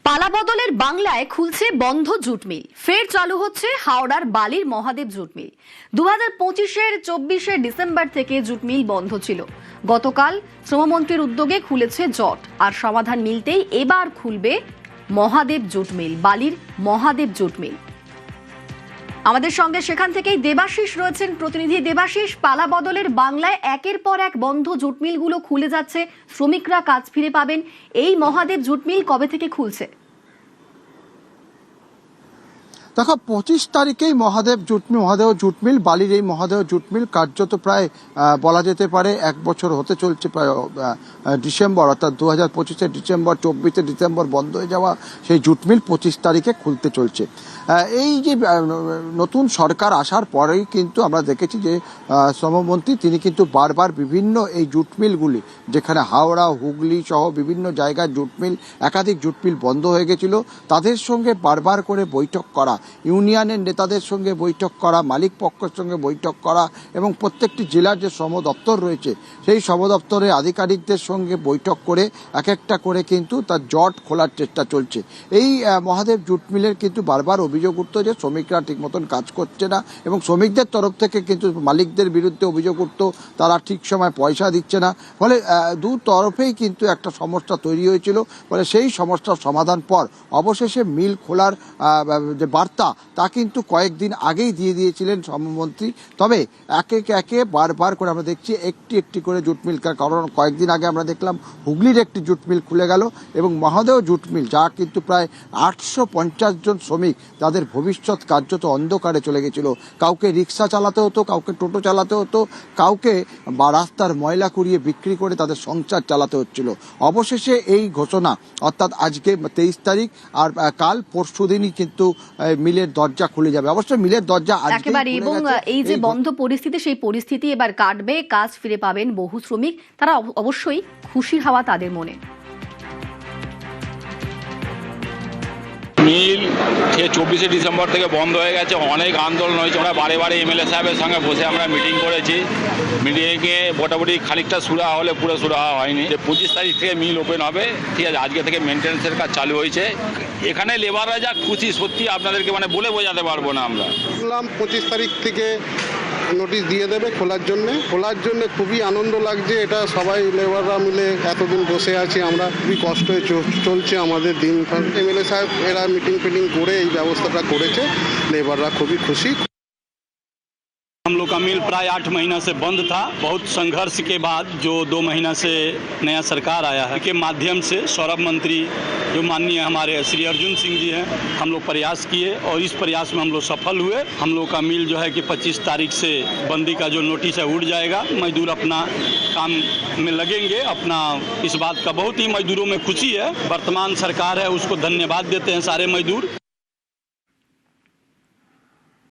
পালাবদলের বাংলায় খুলছে বন্ধ জুট মিল, ফের চালু হচ্ছে হাওড়ার বালির মহাদেব জুট মিল। 2025-এর 24শে ডিসেম্বর থেকে জুট মিল বন্ধ ছিল। গতকাল শ্রমমন্ত্রীর উদ্যোগে খুলেছে জট, আর সমাধান মিলতেই এবার খুলবে মহাদেব জুট মিল, বালির মহাদেব জুট মিল। আমাদের সঙ্গে সেখান থেকেই দেবাশিস রয়েছেন প্রতিনিধি। দেবাশিস, পালাবদলের বাংলায় একের পর এক বন্ধ জুট মিলগুলো খুলে যাচ্ছে, শ্রমিকরা কাজ ফিরে পাবেন। এই মহাদেব জুট মিল কবে থেকে খুলছে? দেখো, 25 তারিখেই মহাদেব জুট মিল বালির এই মহাদেব জুট মিল কার্যত প্রায় বলা যেতে পারে 1 বছর হতে চলছে। প্রায় ডিসেম্বর, অর্থাৎ 2025-এর ডিসেম্বর, 24শে ডিসেম্বর বন্ধ হয়ে যাওয়া সেই জুট মিল 25 তারিখে খুলতে চলছে। এই যে নতুন সরকার আসার পরেই কিন্তু আমরা দেখেছি যে শ্রমমন্ত্রী তিনি কিন্তু বারবার বিভিন্ন এই জুট মিলগুলি, যেখানে হাওড়া, হুগলি সহ বিভিন্ন জায়গায় জুট মিল, একাধিক জুট মিল বন্ধ হয়ে গেছিল, তাদের সঙ্গে বারবার করে বৈঠক করা, ইউনিয়নের নেতাদের সঙ্গে বৈঠক করা, মালিক পক্ষের সঙ্গে বৈঠক করা এবং প্রত্যেকটি জেলার যে শ্রম দপ্তর রয়েছে সেই শ্রম দপ্তরের আধিকারিকদের সঙ্গে বৈঠক করে এক একটা করে কিন্তু তার জট খোলার চেষ্টা চলছে। এই মহাদেব জুট মিলের কিন্তু বারবার অভিযোগ উঠতো যে শ্রমিকরা ঠিক মতন কাজ করছে না, এবং শ্রমিকদের তরফ থেকে কিন্তু মালিকদের বিরুদ্ধে অভিযোগ উঠতো তারা ঠিক সময় পয়সা দিচ্ছে না। ফলে দু তরফেই কিন্তু একটা সমস্যা তৈরি হয়েছিল। ফলে সেই সমস্যার সমাধান পর অবশেষে মিল খোলার যে বার্তা তা কিন্তু কয়েকদিন আগেই দিয়ে দিয়েছিলেন শ্রমমন্ত্রী। তবে একে একে বারবার করে আমরা দেখছি একটি একটি করে জুট মিল, কারণ কয়েকদিন আগে আমরা দেখলাম হুগলির একটি জুট মিল খুলে গেল, এবং মহাদেব জুট মিল যা কিন্তু প্রায় 850 জন শ্রমিক, তাদের ভবিষ্যৎ কার্যত অন্ধকারে চলে গেছিল। কাউকে রিক্সা চালাতে হতো, কাউকে টোটো চালাতে হতো, কাউকে বা রাস্তার ময়লা কুড়িয়ে বিক্রি করে তাদের সংসার চালাতে হচ্ছিল। অবশেষে এই ঘোষণা, অর্থাৎ আজকে 23 তারিখ, আর কাল পরশুদিনই কিন্তু মিলের দরজা খুলে যাবে। অবশ্যই মিলের দরজা একেবারে, এবং এই যে বন্ধ পরিস্থিতি, সেই পরিস্থিতি এবার কাটবে, কাজ ফিরে পাবেন বহু শ্রমিক, তারা অবশ্যই খুশির হাওয়া তাদের মনে। মিল 24শে ডিসেম্বর থেকে বন্ধ হয়ে গেছে, অনেক আন্দোলন হয়েছে। আমরা বারে বারে এমএলএ সাহেবের সঙ্গে বসে আমরা মিটিং করেছি। মিটিংয়ে মোটামুটি খানিকটা সুরাহা হলে পুরো সুরাহা হয়নি। 25 তারিখ থেকে মিল ওপেন হবে, ঠিক আছে। আজকে থেকে মেনটেন্যান্সের কাজ চালু হয়েছে। এখানে লেবাররা যা খুশি, সত্যি আপনাদেরকে বলে বোঝাতে পারবো না। আমরা বললাম 25 তারিখ থেকে নোটিশ দিয়ে দেবে খোলার জন্য খুবই আনন্দ লাগছে। এটা সবাই লেবাররা মিলে এতদিন বসে আছি আমরা, খুবই কষ্টে চলছে আমাদের দিন। এমএলএ সাহেব এরা মিটিং করে এই ব্যবস্থাটা করেছে, লেবাররা খুবই খুশি। हम लोग का मिल प्राय 8 महीना से बंद था। बहुत संघर्ष के बाद जो 2 महीना से नया सरकार आया है के माध्यम से सौरभ मंत्री जो माननीय हमारे श्री अर्जुन सिंह जी हैं, हम लोग प्रयास किए और इस प्रयास में हम लोग सफल हुए। हम लोग का मिल जो है कि 25 तारीख से बंदी का जो नोटिस है उड़ जाएगा। मजदूर अपना काम में लगेंगे। अपना इस बात का बहुत ही मजदूरों में खुशी है। वर्तमान सरकार है उसको धन्यवाद देते हैं सारे मजदूर।